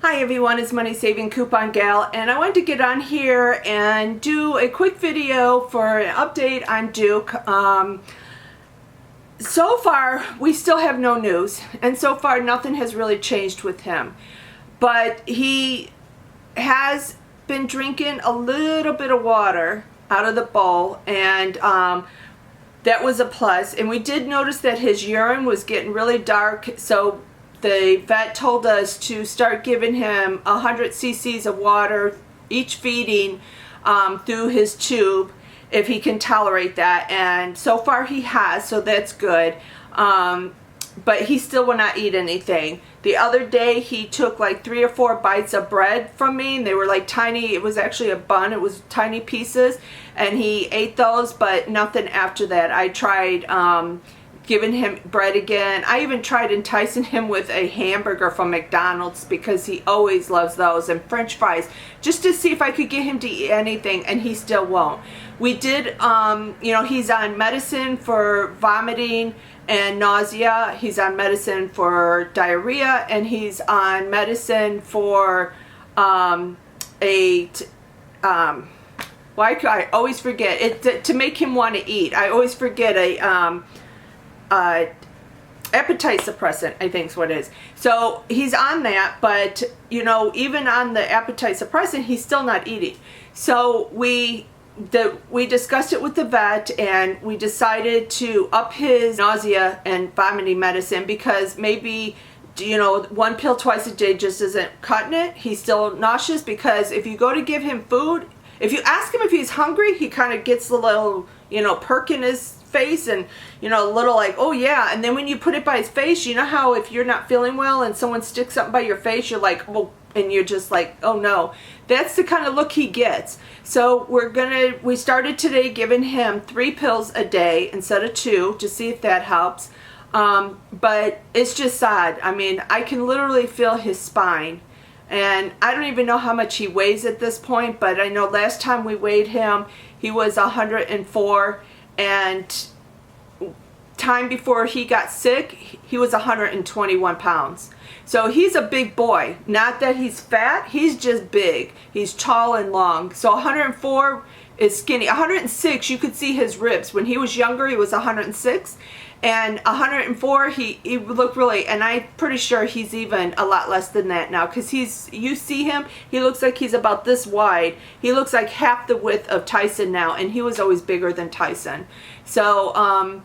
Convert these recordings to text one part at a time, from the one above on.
Hi everyone, it's Money Saving Coupon Gal, and I wanted to get on here and do a quick video for an update on Duke. So far, we still have no news, and so far nothing has really changed with him. But he has been drinking a little bit of water out of the bowl, and that was a plus. And we did notice that his urine was getting really dark, so the vet told us to start giving him 100 cc's of water each feeding through his tube if he can tolerate that, and so far he has, so that's good. But he still will not eat anything. The other day he took like 3 or 4 bites of bread from me, and they were like tiny. It was actually a bun, it was tiny pieces, and he ate those, but nothing after that. I tried giving him bread again. I even tried enticing him with a hamburger from McDonald's because he always loves those, and French fries, just to see if I could get him to eat anything, and he still won't. We did, he's on medicine for vomiting and nausea. He's on medicine for diarrhea, and he's on medicine for I always forget it, to make him want to eat. I always forget appetite suppressant, I think is what it is. So he's on that, but even on the appetite suppressant, he's still not eating. So we discussed it with the vet, and we decided to up his nausea and vomiting medicine, because maybe 1 pill twice a day just isn't cutting it. He's still nauseous, because if you go to give him food, if you ask him if he's hungry, he kind of gets a little perk in his face, and a little like, oh yeah. And then when you put it by his face, you know how if you're not feeling well and someone sticks something by your face, you're like, oh, and you're just like, oh no. That's the kind of look he gets. So we started today giving him 3 pills a day instead of 2, to see if that helps. But it's just sad. I mean, I can literally feel his spine, and I don't even know how much he weighs at this point, but I know last time we weighed him, he was 104, and time before he got sick, he was 121 pounds. So he's a big boy. Not that he's fat, he's just big. He's tall and long. So 104 is skinny. 106, you could see his ribs. When he was younger, he was 106. And 104, he looked really, and I'm pretty sure he's even a lot less than that now, because you see him, he looks like he's about this wide. He looks like half the width of Tyson now, and he was always bigger than Tyson. So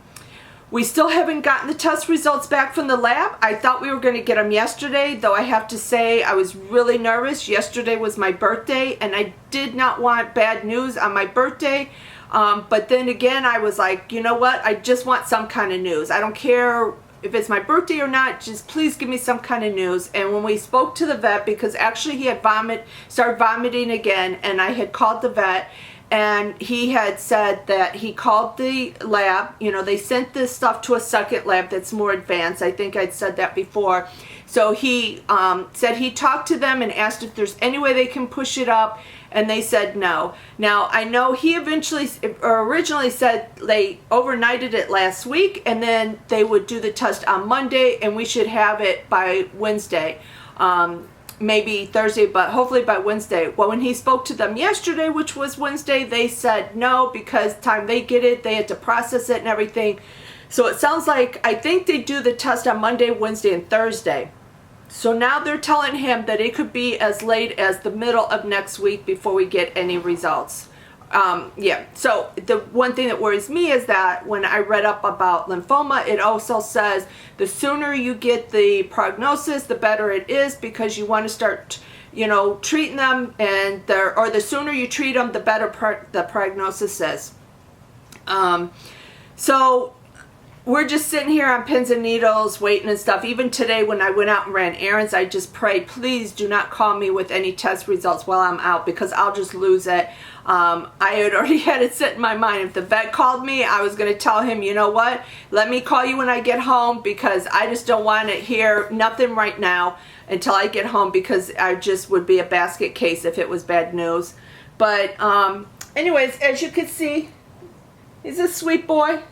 we still haven't gotten the test results back from the lab. I thought we were going to get them yesterday, though I have to say I was really nervous. Yesterday was my birthday, and I did not want bad news on my birthday. But then again, I was like, you know what? I just want some kind of news. I don't care if it's my birthday or not. Just please give me some kind of news. And when we spoke to the vet, because actually he had started vomiting again, and I had called the vet, and he had said that he called the lab. They sent this stuff to a second lab that's more advanced. I think I'd said that before. So he said he talked to them and asked if there's any way they can push it up, and they said no. Now, I know he originally said they overnighted it last week, and then they would do the test on Monday, and we should have it by Wednesday. Maybe Thursday, but hopefully by Wednesday. Well, when he spoke to them yesterday, which was Wednesday, they said no, because time they get it, they had to process it and everything. So it sounds like, I think they do the test on Monday, Wednesday, and Thursday. So now they're telling him that it could be as late as the middle of next week before we get any results. Yeah, so the one thing that worries me is that when I read up about lymphoma, it also says the sooner you get the prognosis, the better it is, because you want to start, treating them, and the sooner you treat them, the better the prognosis is. So we're just sitting here on pins and needles waiting and stuff. Even today when I went out and ran errands, I just prayed, please do not call me with any test results while I'm out, because I'll just lose it. I had already had it set in my mind. If the vet called me, I was going to tell him, you know what, let me call you when I get home, because I just don't want to hear nothing right now until I get home, because I just would be a basket case if it was bad news. But anyways, as you can see, he's a sweet boy.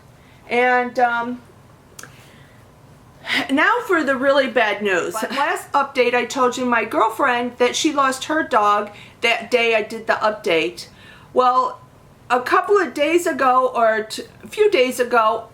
And now for the really bad news. Last update, I told you my girlfriend that she lost her dog that day I did the update. Well, a couple of days ago, or a few days ago,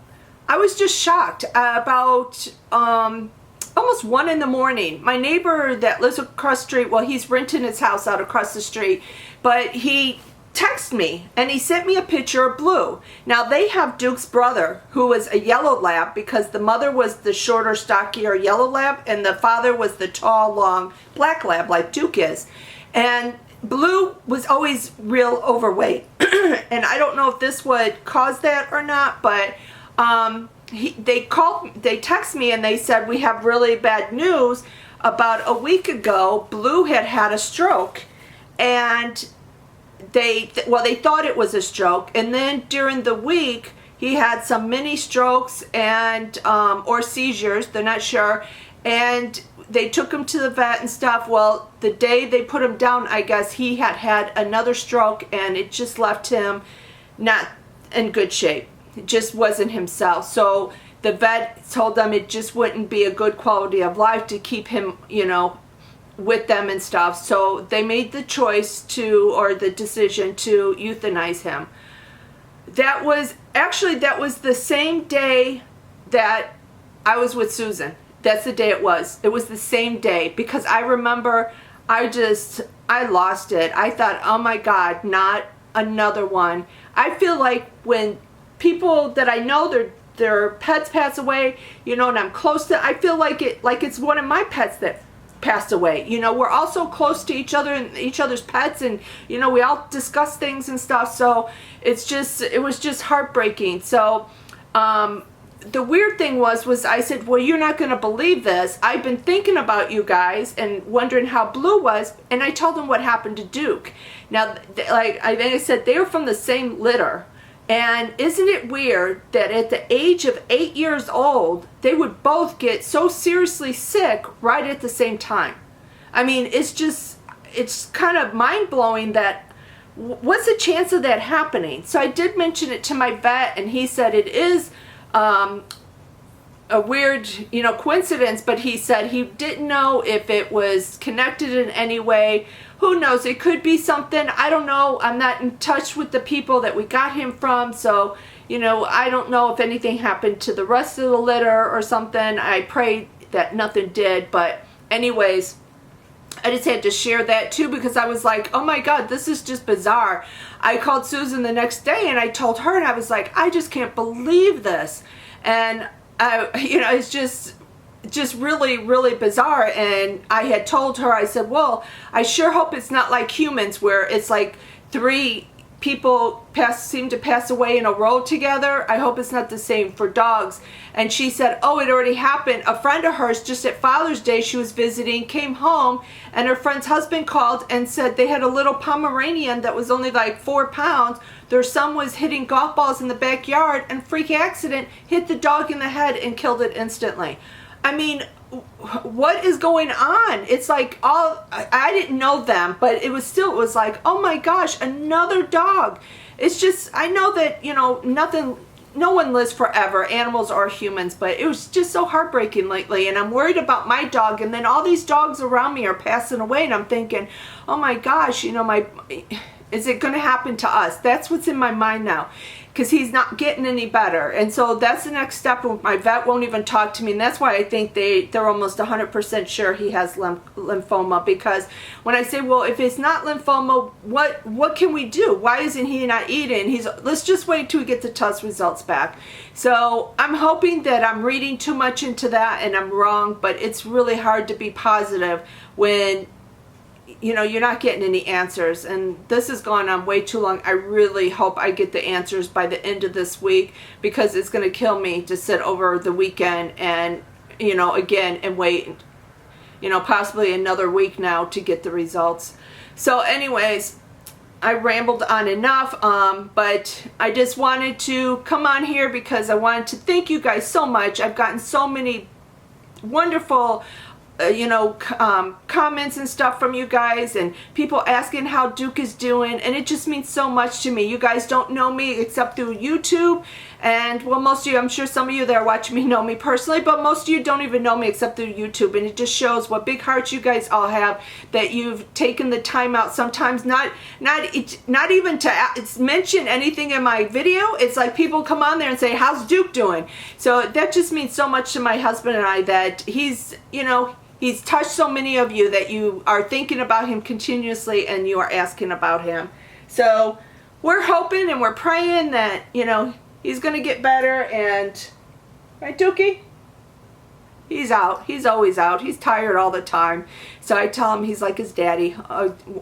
I was just shocked. About almost 1 in the morning, my neighbor that lives across the street, well, he's renting his house out across the street, but he texted me and he sent me a picture of Blue. Now they have Duke's brother, who was a yellow lab, because the mother was the shorter, stockier yellow lab and the father was the tall, long black lab like Duke is. And Blue was always real overweight. And I don't know if this would cause that or not, but they texted me and they said, we have really bad news. About a week ago, Blue had a stroke, and they thought it was a stroke, and then during the week he had some mini strokes and or seizures, they're not sure, and they took him to the vet and stuff. Well, the day they put him down, I guess he had another stroke, and it just left him not in good shape. It just wasn't himself. So the vet told them it just wouldn't be a good quality of life to keep him, with them and stuff. So they made the choice or the decision to euthanize him. That was the same day that I was with Susan. That's the day it was. It was the same day, because I remember I lost it. I thought, oh my God, not another one. I feel like when people that I know, their pets pass away, and I'm close to, I feel like it's one of my pets that passed away. We're all so close to each other and each other's pets, and we all discuss things and stuff. So it was just heartbreaking. So the weird thing was I said, well, you're not going to believe this. I've been thinking about you guys and wondering how Blue was, and I told them what happened to Duke. Now, like I said, they were from the same litter. And isn't it weird that at the age of 8 years old, they would both get so seriously sick right at the same time? I mean, it's kind of mind-blowing that, what's the chance of that happening? So I did mention it to my vet, and he said it is a weird, coincidence, but he said he didn't know if it was connected in any way. Who knows? It could be something. I don't know. I'm not in touch with the people that we got him from, so, I don't know if anything happened to the rest of the litter or something. I pray that nothing did, but anyways, I just had to share that too, because I was like, oh my God, this is just bizarre. I called Susan the next day and I told her, and I was like, I just can't believe this. And it's just really, really bizarre. And I had told her, I said, well, I sure hope it's not like humans, where it's like 3 people seem to pass away in a row together. I hope it's not the same for dogs. And she said, oh, it already happened. A friend of hers, just at Father's Day, she was visiting, came home, and her friend's husband called and said they had a little Pomeranian that was only like 4 pounds. Their son was hitting golf balls in the backyard, and freak accident, hit the dog in the head and killed it instantly. I mean, what is going on? It's like I didn't know them, but it was like, oh my gosh, another dog. It's just, I know that, no one lives forever, animals or humans, but it was just so heartbreaking lately, and I'm worried about my dog, and then all these dogs around me are passing away, and I'm thinking, oh my gosh, is it going to happen to us? That's what's in my mind now, because he's not getting any better. And so that's the next step. My vet won't even talk to me, and that's why I think they're almost 100% sure he has lymphoma, because when I say, well, if it's not lymphoma, what can we do? Why isn't he not eating? Let's just wait till we get the test results back. So I'm hoping that I'm reading too much into that and I'm wrong, but it's really hard to be positive when you're not getting any answers, and this has gone on way too long. I really hope I get the answers by the end of this week, because it's going to kill me to sit over the weekend and, again, and wait, possibly another week now to get the results. So anyways, I rambled on enough, but I just wanted to come on here because I wanted to thank you guys so much. I've gotten so many wonderful comments and stuff from you guys, and people asking how Duke is doing, and it just means so much to me. You guys don't know me except through YouTube, And well, most of you, I'm sure some of you that are watching me know me personally, but most of you don't even know me except through YouTube. And it just shows what big hearts you guys all have, that you've taken the time out sometimes, not even to mention anything in my video. It's like people come on there and say, how's Duke doing? So that just means so much to my husband and I, that he's, you know, he's touched so many of you, that you are thinking about him continuously and you are asking about him. So we're hoping and we're praying that, you know, he's going to get better. And, right, Dookie? He's out. He's always out. He's tired all the time. So I tell him he's like his daddy,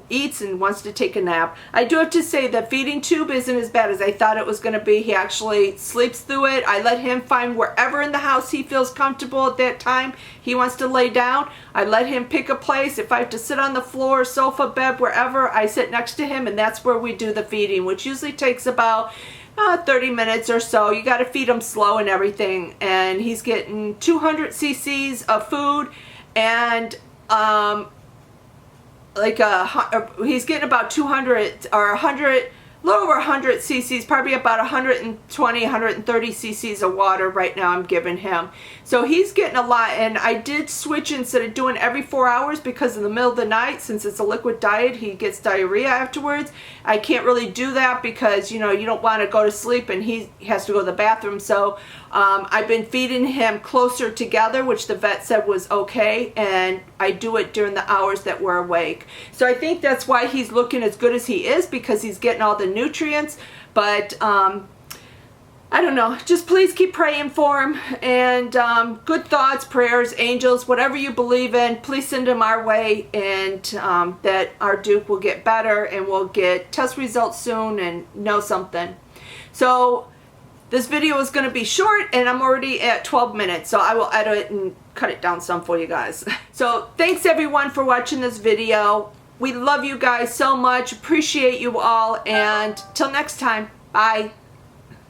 eats and wants to take a nap. I do have to say the feeding tube isn't as bad as I thought it was going to be. He actually sleeps through it. I let him find wherever in the house he feels comfortable at that time. He wants to lay down. I let him pick a place. If I have to sit on the floor, sofa, bed, wherever, I sit next to him, and that's where we do the feeding, which usually takes about 30 minutes or so. You got to feed him slow and everything. And he's getting 200 cc's of food, and he's getting about 200 or 100, a little over 100 cc's, probably about 120, 130 cc's of water right now I'm giving him. So he's getting a lot, and I did switch instead of doing every 4 hours, because in the middle of the night, since it's a liquid diet, he gets diarrhea afterwards. I can't really do that because, you know, you don't want to go to sleep and he has to go to the bathroom. So I've been feeding him closer together, which the vet said was okay, and I do it during the hours that we're awake. So I think that's why he's looking as good as he is, because he's getting all the nutrients. But I don't know, just please keep praying for him, and good thoughts, prayers, angels, whatever you believe in, please send them our way, and that our Duke will get better and we'll get test results soon and know something. So this video is going to be short, and I'm already at 12 minutes, so I will edit it and cut it down some for you guys. So thanks everyone for watching this video. We love you guys so much, appreciate you all, and till next time, bye.